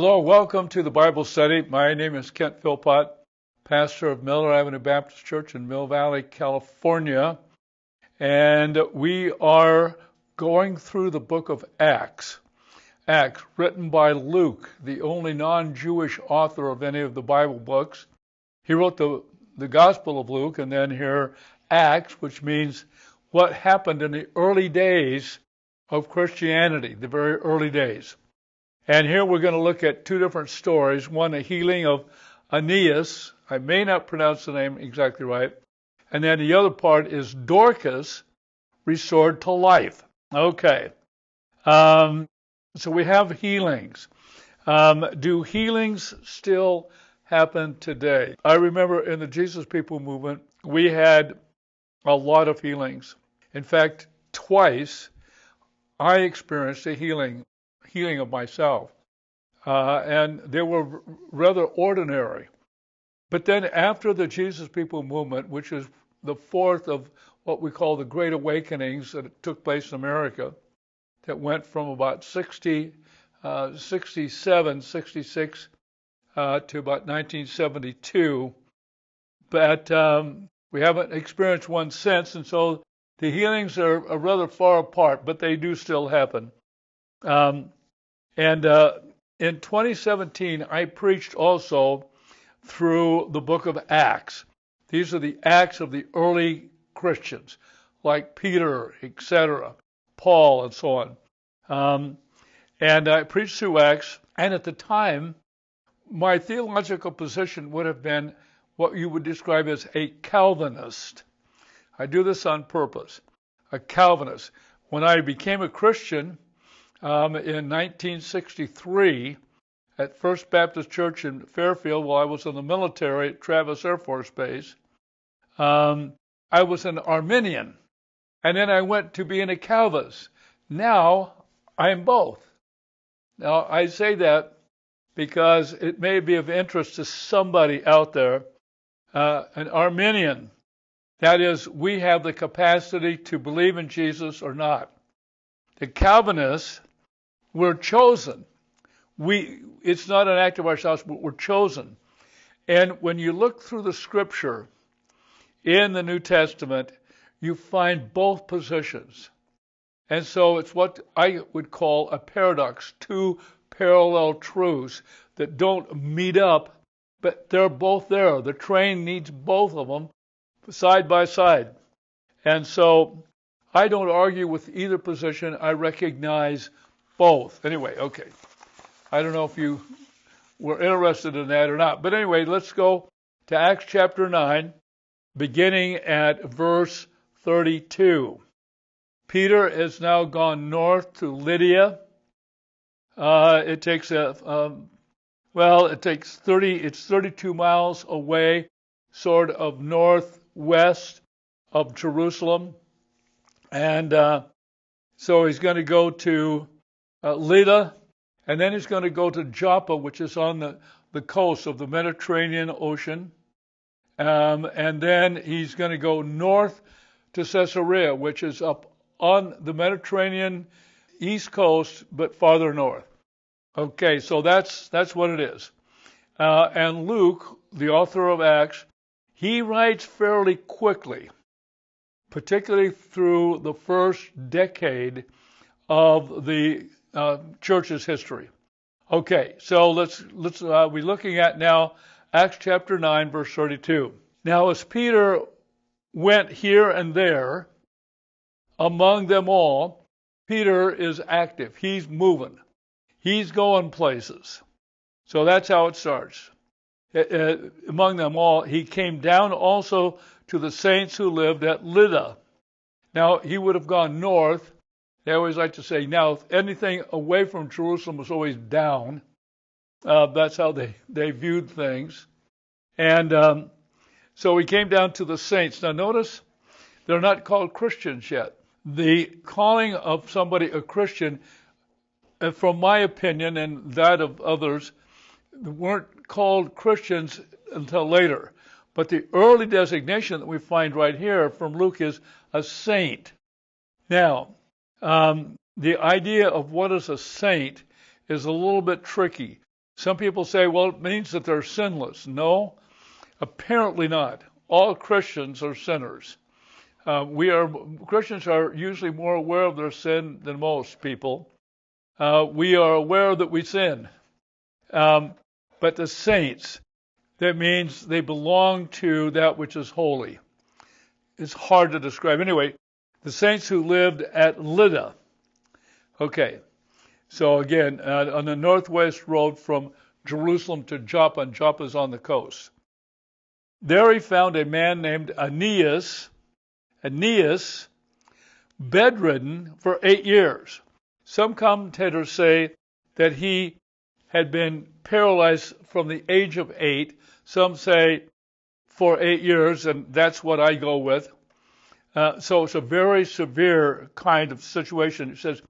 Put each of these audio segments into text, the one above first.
Hello, welcome to the Bible study. My name is Kent Philpott, pastor of Miller Avenue Baptist Church in Mill Valley, California. And we are going through the book of Acts. Acts, written by Luke, the only non-Jewish author of any of the Bible books. He wrote the Gospel of Luke, and then here Acts, which means what happened in the early days of Christianity, the very early days. And here we're going to look at two different stories. One, a healing of Aeneas. I may not pronounce the name exactly right. And then the other part is Dorcas restored to life. Okay. So we have healings. Do healings still happen today? I remember in the Jesus People movement, we had a lot of healings. In fact, twice I experienced a healing of myself. And they were rather ordinary. But then after the Jesus People movement, which is the fourth of what we call the Great Awakenings that took place in America, that went from about 67, 66 to about 1972, but we haven't experienced one since, and so the healings are rather far apart, but they do still happen. And in 2017, I preached also through the book of Acts. These are the Acts of the early Christians, like Peter, etc., Paul, and so on. And I preached through Acts, and at the time, my theological position would have been what you would describe as a Calvinist. I do this on purpose, a Calvinist. When I became a Christian, in 1963, at First Baptist Church in Fairfield, while I was in the military at Travis Air Force Base, I was an Arminian, and then I went to being a Calvinist. Now, I am both. Now, I say that because it may be of interest to somebody out there. An Arminian, that is, we have the capacity to believe in Jesus or not. The Calvinists, we're chosen. It's not an act of ourselves, but we're chosen. And when you look through the scripture in the New Testament, you find both positions. And so it's what I would call a paradox, two parallel truths that don't meet up, but they're both there. The train needs both of them side by side. And so I don't argue with either position. I recognize both. Anyway, okay. I don't know if you were interested in that or not. But anyway, let's go to Acts chapter 9, beginning at verse 32. Peter has now gone north to Lydda. It takes 32 miles away, sort of northwest of Jerusalem. And so he's going to go to Lydda, and then he's going to go to Joppa, which is on the coast of the Mediterranean Ocean. And then he's going to go north to Caesarea, which is up on the Mediterranean east coast, but farther north. Okay, so that's what it is. And Luke, the author of Acts, he writes fairly quickly, particularly through the first decade of the church's history. Okay, so let's be looking at now Acts chapter 9, verse 32. Now, as Peter went here and there among them all, Peter is active. He's moving. He's going places. So that's how it starts. Among them all, he came down also to the saints who lived at Lydda. Now, he would have gone north. They always like to say, now, anything away from Jerusalem was always down. That's how they viewed things. And so he came down to the saints. Now, notice, they're not called Christians yet. The calling of somebody a Christian, from my opinion and that of others, weren't called Christians until later. But the early designation that we find right here from Luke is a saint. Now, the idea of what is a saint is a little bit tricky. Some people say, well, it means that they're sinless. No, apparently not. All Christians are sinners. Christians are usually more aware of their sin than most people. We are aware that we sin. But the saints, that means they belong to that which is holy. It's hard to describe. Anyway, the saints who lived at Lydda. Okay, so again, on the northwest road from Jerusalem to Joppa, and Joppa is on the coast. There he found a man named Aeneas, bedridden for 8 years. Some commentators say that he had been paralyzed from the age of 8. Some say for 8 years, and that's what I go with. So it's a very severe kind of situation. It says,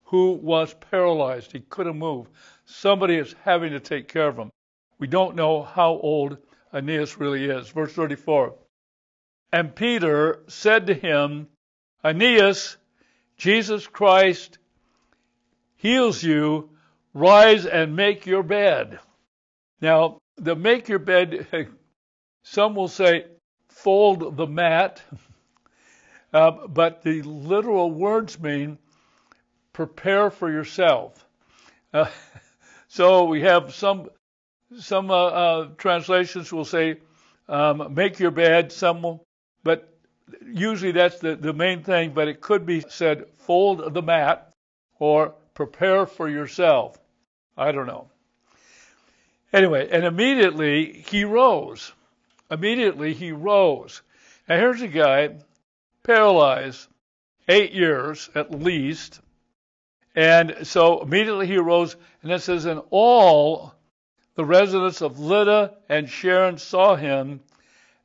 who was paralyzed. He couldn't move. Somebody is having to take care of him. We don't know how old Aeneas really is. Verse 34. And Peter said to him, Aeneas, Jesus Christ heals you. Rise and make your bed. Now, the make your bed, some will say fold the mat, but the literal words mean prepare for yourself. So we have some translations will say make your bed. Some will, but usually that's the main thing. But it could be said fold the mat or prepare for yourself. I don't know. Anyway, and immediately he rose. Immediately he rose. Now here's a guy paralyzed 8 years at least. And so immediately he arose, and it says, and all the residents of Lydda and Sharon saw him,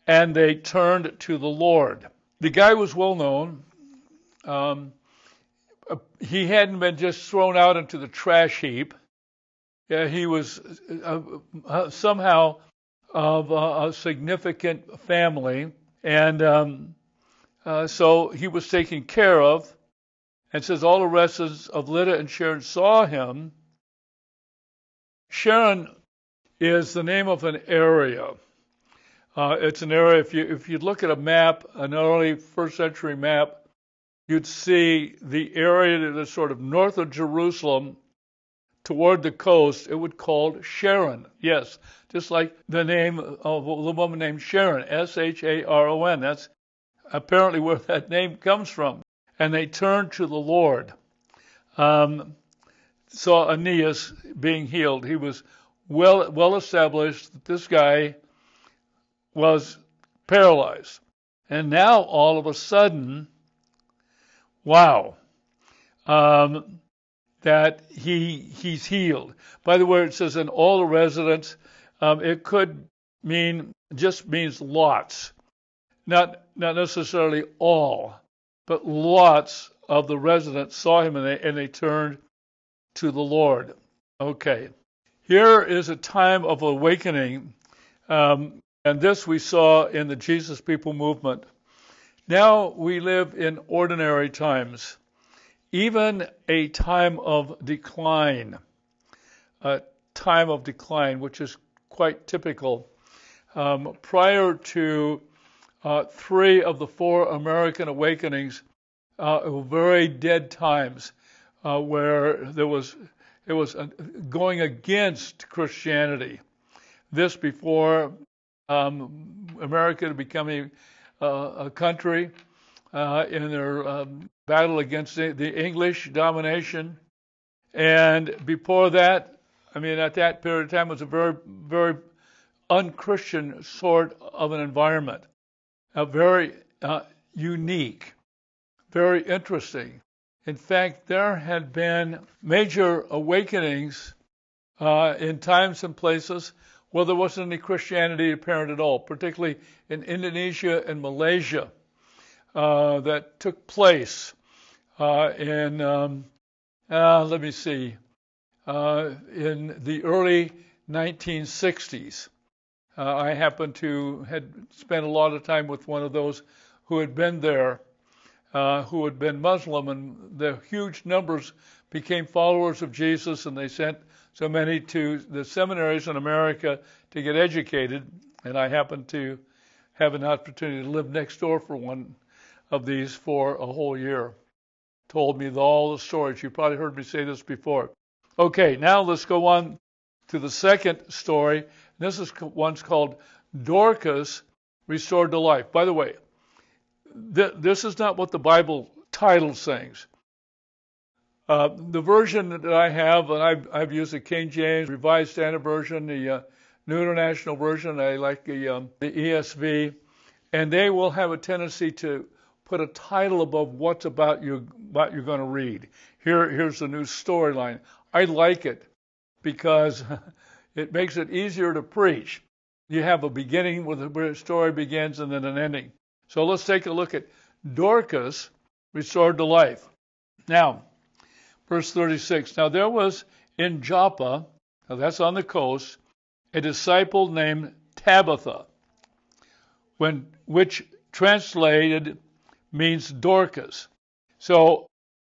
and they turned to the Lord. The guy was well known. He hadn't been just thrown out into the trash heap. He was somehow of a significant family, and so he was taken care of. And says all the residents of Lydda and Sharon saw him. Sharon is the name of an area. It's an area, if you look at a map, an early first century map, you'd see the area that is sort of north of Jerusalem toward the coast. It would be called Sharon. Yes, just like the name of the woman named Sharon, Sharon. That's apparently where that name comes from. And they turned to the Lord. Saw Aeneas being healed. He was well established that this guy was paralyzed. And now all of a sudden, wow, that he's healed. By the way, it says in all the residents, it could just means lots. Not necessarily all. But lots of the residents saw him and they turned to the Lord. Okay. Here is a time of awakening. And this we saw in the Jesus People movement. Now we live in ordinary times. Even a time of decline. A time of decline, which is quite typical. Prior to 3 of the 4 American awakenings were very dead times where it was going against Christianity. This before America becoming a country in their battle against the English domination. And before that, at that period of time, it was a very, very unchristian sort of an environment. Very unique, very interesting. In fact, there had been major awakenings in times and places where there wasn't any Christianity apparent at all, particularly in Indonesia and Malaysia, that took place in the early 1960s. I happened to had spent a lot of time with one of those who had been there who had been Muslim, and the huge numbers became followers of Jesus, and they sent so many to the seminaries in America to get educated. And I happened to have an opportunity to live next door for one of these for a whole year. Told me all the stories. You probably heard me say this before. Okay, now let's go on to the second story. This is one's called Dorcas Restored to Life. By the way, this is not what the Bible title sings. The version that I have, and I've used the King James Revised Standard Version, the New International Version. I like the ESV, and they will have a tendency to put a title above what you're going to read. Here's the new storyline. I like it because it makes it easier to preach. You have a beginning where the story begins and then an ending. So let's take a look at Dorcas restored to life. Now, verse 36. Now there was in Joppa, now that's on the coast, a disciple named Tabitha, which translated means Dorcas. So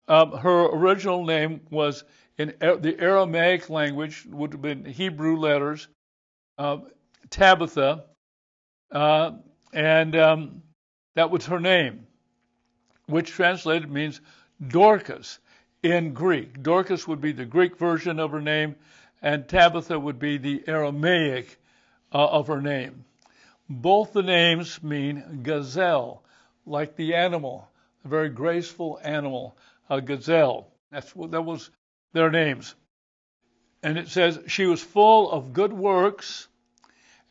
her original name was, in the Aramaic language, would have been Hebrew letters, Tabitha, and that was her name, which translated means Dorcas in Greek. Dorcas would be the Greek version of her name, and Tabitha would be the Aramaic of her name. Both the names mean gazelle, like the animal, a very graceful animal, a gazelle. That was their names. And it says, she was full of good works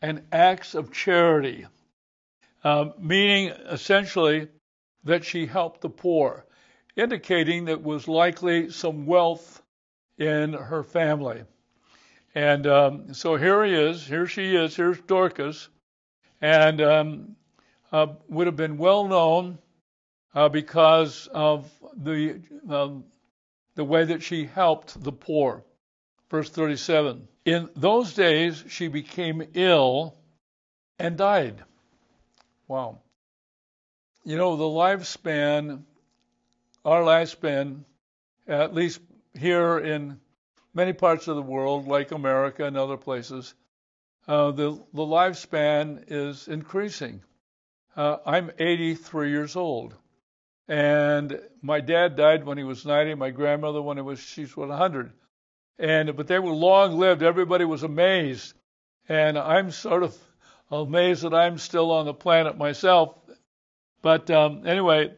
and acts of charity, meaning essentially that she helped the poor, indicating that was likely some wealth in her family. And so here she is, here's Dorcas, and would have been well known because of the way that she helped the poor. Verse 37. In those days she became ill and died. Wow. You know, our lifespan, at least here in many parts of the world, like America and other places, the lifespan is increasing. I'm 83 years old, and my dad died when he was 90. My grandmother when she's 100, but they were long lived. Everybody was amazed, and I'm sort of amazed that I'm still on the planet myself. But anyway,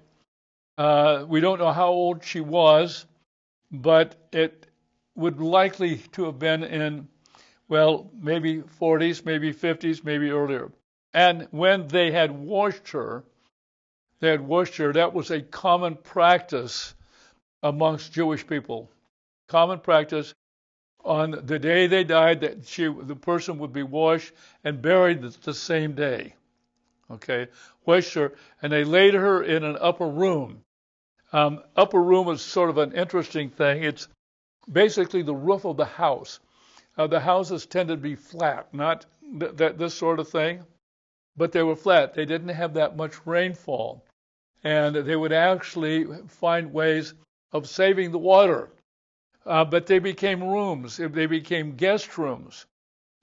we don't know how old she was, but it would likely to have been in, well, maybe 40s, maybe 50s, maybe earlier. And when they had washed her, that was a common practice amongst Jewish people. Common practice on the day they died, that the person would be washed and buried the same day. Okay, washed her, and they laid her in an upper room. Upper room is sort of an interesting thing. It's basically the roof of the house. The houses tended to be flat, not this sort of thing, but they were flat. They didn't have that much rainfall, and they would actually find ways of saving the water. But they became rooms. They became guest rooms.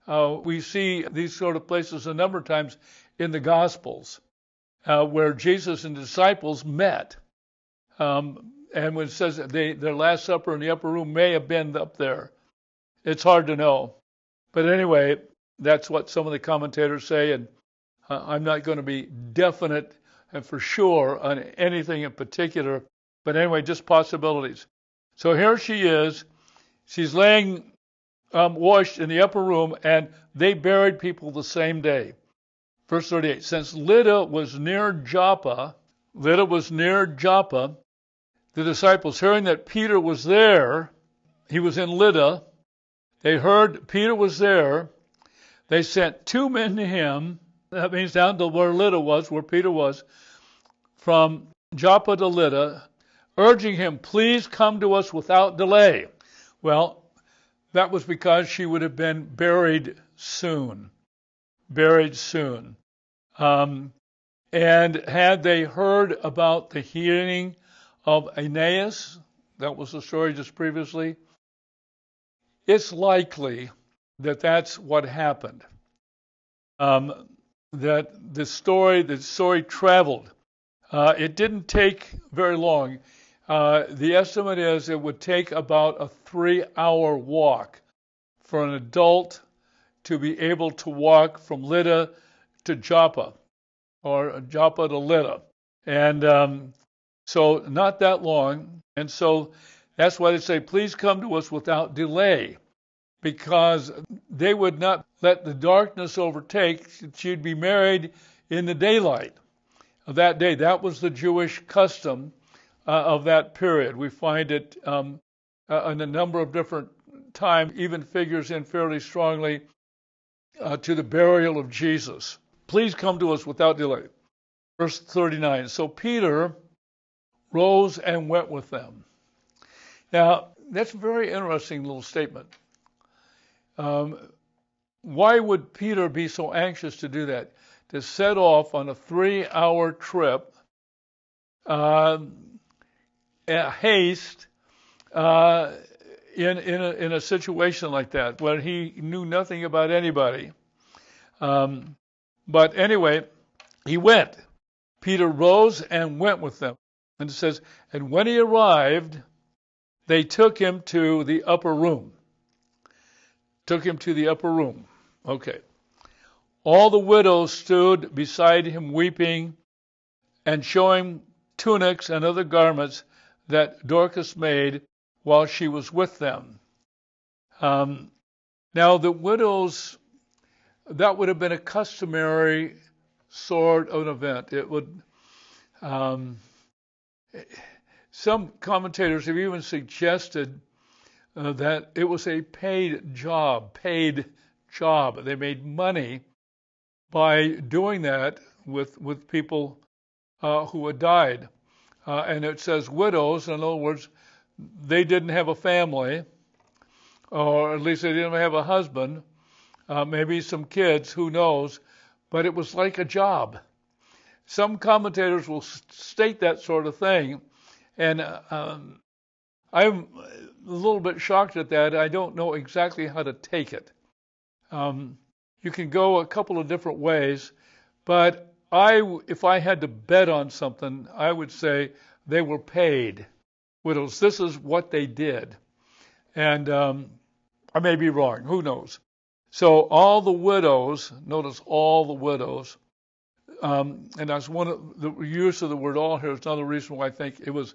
We see these sort of places a number of times in the Gospels, where Jesus and disciples met. And when it says that their Last Supper in the upper room may have been up there, it's hard to know. But anyway, that's what some of the commentators say, and I'm not going to be definite and for sure on anything in particular. But anyway, just possibilities. So here she is. She's laying washed in the upper room, and they buried people the same day. Verse 38. Since Lydda was near Joppa, the disciples, hearing that Peter was there, he was in Lydda, they heard Peter was there, they sent 2 men to him, that means down to where Lydda was, where Peter was, from Joppa to Lydda, urging him, please come to us without delay. Well, that was because she would have been buried soon. And had they heard about the healing of Aeneas, that was the story just previously, it's likely that that's what happened. That the story traveled. It didn't take very long. The estimate is it would take about a 3-hour walk for an adult to be able to walk from Lydda to Joppa, or Joppa to Lydda. And so not that long. And so that's why they say, please come to us without delay, because they would not let the darkness overtake. She'd be married in the daylight of that day. That was the Jewish custom of that period. We find it in a number of different times, even figures in fairly strongly to the burial of Jesus. Please come to us without delay. Verse 39, so Peter rose and went with them. Now, that's a very interesting little statement. Why would Peter be so anxious to do that? To set off on a 3-hour trip, haste, in a situation like that, where he knew nothing about anybody. But anyway, he went. Peter rose and went with them. And it says, and when he arrived, they took him to the upper room. Okay. All the widows stood beside him weeping and showing tunics and other garments that Dorcas made while she was with them. Now the widows, that would have been a customary sort of event. It would, some commentators have even suggested that it was a paid job. They made money by doing that with people who had died. And it says widows, in other words, they didn't have a family, or at least they didn't have a husband, maybe some kids, who knows, but it was like a job. Some commentators will state that sort of thing, and I'm a little bit shocked at that. I don't know exactly how to take it. You can go a couple of different ways, but if I had to bet on something, I would say they were paid widows. This is what they did. And I may be wrong. Who knows? So all the widows, notice all the widows, and that's one of the use of the word all here is another reason why I think it was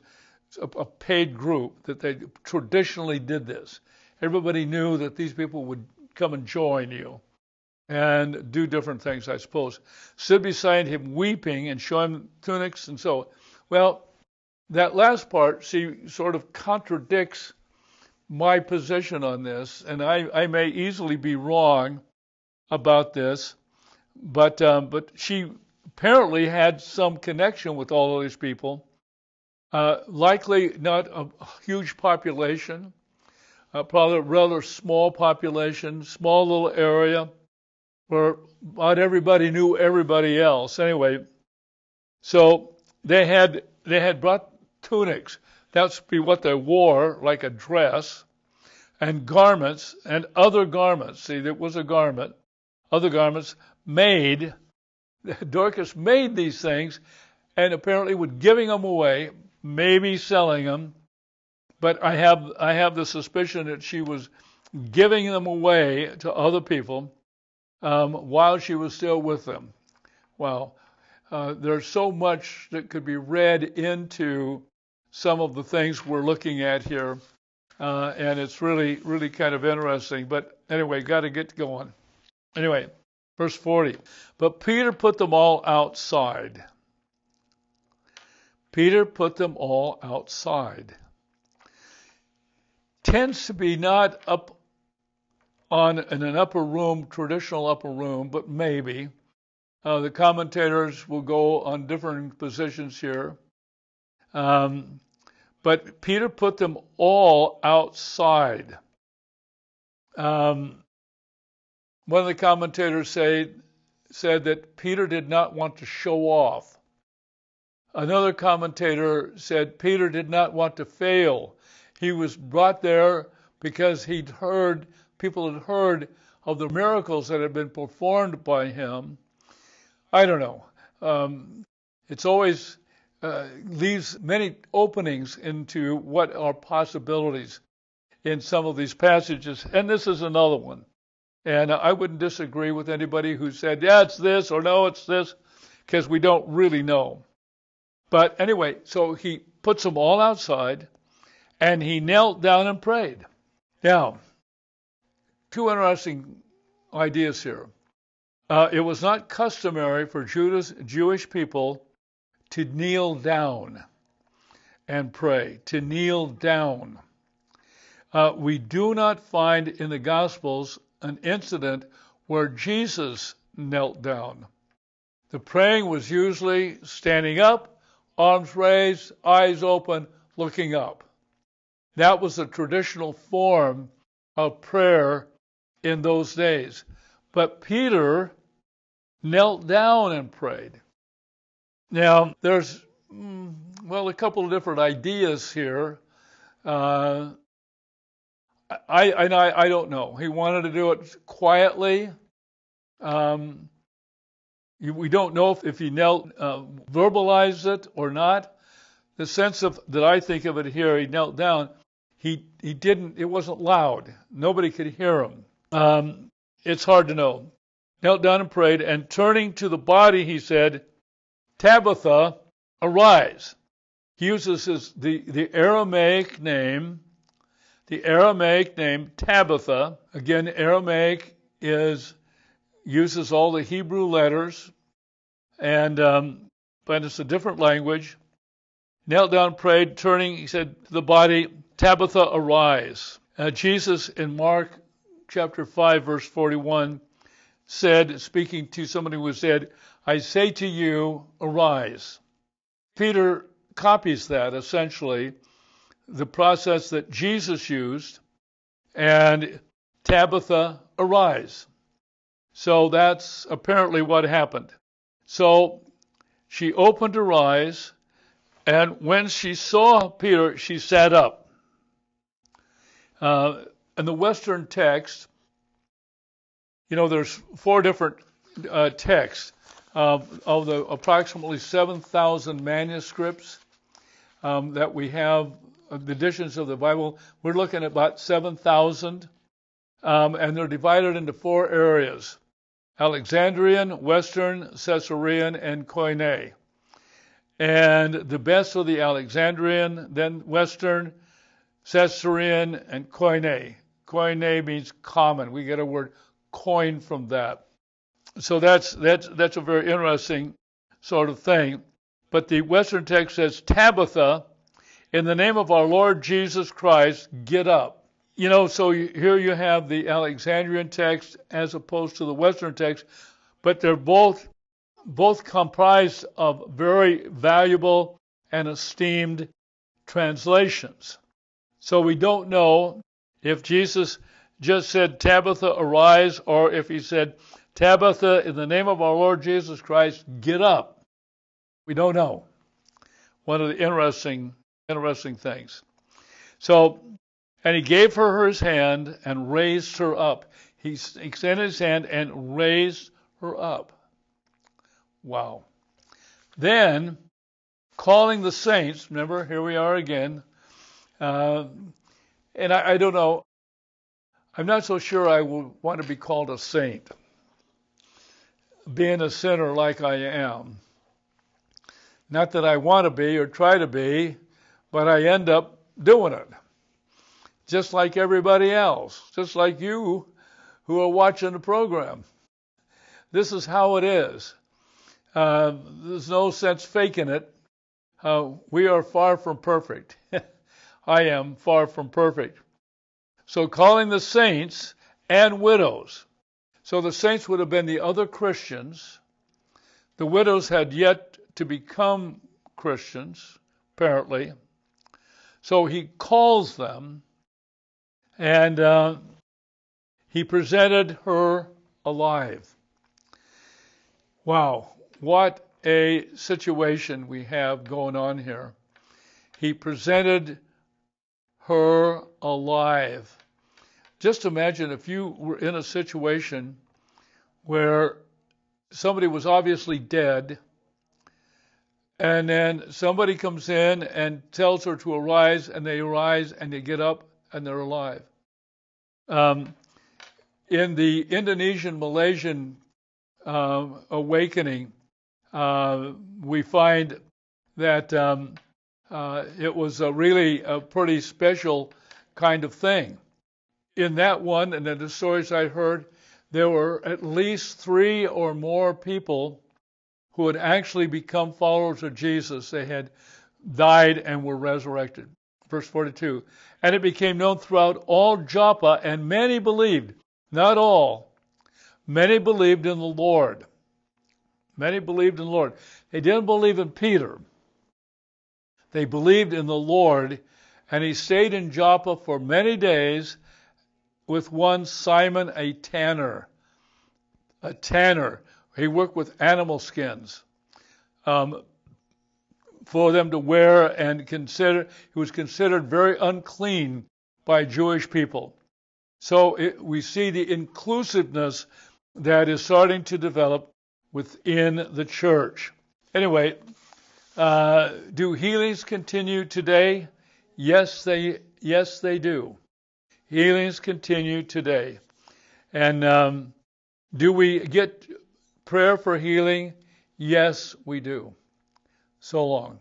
a paid group, that they traditionally did this. Everybody knew that these people would come and join you and do different things, I suppose. Stood beside him weeping and showing tunics and so. Well, that last part, see, sort of contradicts my position on this, and I may easily be wrong about this, but she apparently had some connection with all of these people. Likely not a huge population, probably a rather small population, small little area where about everybody knew everybody else. Anyway, so they had brought tunics. That's be what they wore, like a dress, and garments and other garments. See, there was a garment, other garments made. Dorcas made these things, and apparently would giving them away, maybe selling them. But I have the suspicion that she was giving them away to other people while she was still with them. Wow. There's so much that could be read into some of the things we're looking at here, and it's really, really kind of interesting. But anyway, got to get going. Anyway, verse 40. But Peter put them all outside. Peter put them all outside. Tends to be not up in an upper room, traditional upper room, but maybe. The commentators will go on different positions here. But Peter put them all outside. One of the commentators say said that Peter did not want to show off. Another commentator said Peter did not want to fail. He was brought there because people had heard of the miracles that had been performed by him. I don't know. It's always leaves many openings into what are possibilities in some of these passages, and this is another one. And I wouldn't disagree with anybody who said, yeah, it's this, or no, it's this, because we don't really know. But anyway, so he puts them all outside, and he knelt down and prayed. Now, two interesting ideas here. It was not customary for Jewish people to kneel down and pray, to kneel down. We do not find in the Gospels an incident where Jesus knelt down. The praying was usually standing up, arms raised, eyes open, looking up. That was the traditional form of prayer in those days. But Peter knelt down and prayed. Now, there's, a couple of different ideas here. I don't know. He wanted to do it quietly. We don't know if he verbalized it or not. The sense that I think of it here, he knelt down. He didn't. It wasn't loud. Nobody could hear him. It's hard to know. Knelt down and prayed, and turning to the body, he said, Tabitha, arise. He uses the Aramaic name. The Aramaic name Tabitha, again, Aramaic uses all the Hebrew letters, but it's a different language. Knelt down, prayed, turning, he said to the body, Tabitha, arise. Jesus in Mark chapter 5, verse 41, said, speaking to somebody who said, I say to you, arise. Peter copies that essentially, the process that Jesus used, and Tabitha, arise. So that's apparently what happened. So she opened her eyes, and when she saw Peter, she sat up. In the Western text, there's 4 different texts of the approximately 7,000 manuscripts that we have. The editions of the Bible, we're looking at about 7,000, and they're divided into 4 areas: Alexandrian, Western, Caesarean, and Koine. And the best are the Alexandrian, then Western, Caesarean, and Koine. Koine means common. We get a word coin from that. So that's a very interesting sort of thing. But the Western text says, Tabitha, in the name of our Lord Jesus Christ, get up. So here you have the Alexandrian text as opposed to the Western text, but they're both comprised of very valuable and esteemed translations. So we don't know if Jesus just said, Tabitha, arise, or if he said, Tabitha, in the name of our Lord Jesus Christ, get up. We don't know. One of the interesting things. So, and he gave her his hand and raised her up. He extended his hand and raised her up. Wow. Then, calling the saints, remember, here we are again. And I don't know, I'm not so sure I would want to be called a saint, being a sinner like I am. Not that I want to be or try to be, but I end up doing it. Just like everybody else, just like you who are watching the program. This is how it is. There's no sense faking it. We are far from perfect. I am far from perfect. So calling the saints and widows. So the saints would have been the other Christians. The widows had yet to become Christians, apparently. So he calls them, and he presented her alive. Wow, what a situation we have going on here. He presented her alive. Just imagine if you were in a situation where somebody was obviously dead, and then somebody comes in and tells her to arise, and they arise and they get up and they're alive. In the Indonesian Malaysian awakening, we find that it was really a pretty special kind of thing. In that one, and in the stories I heard, there were at least 3 or more people who had actually become followers of Jesus. They had died and were resurrected. Verse 42. And it became known throughout all Joppa, and many believed. Not all. Many believed in the Lord. Many believed in the Lord. They didn't believe in Peter. They believed in the Lord, and he stayed in Joppa for many days with one Simon, a tanner. A tanner. He worked with animal skins for them to wear, and he was considered very unclean by Jewish people. So we see the inclusiveness that is starting to develop within the church. Anyway, do healings continue today? Yes, they do. Healings continue today. And do we get prayer for healing? Yes, we do. So long.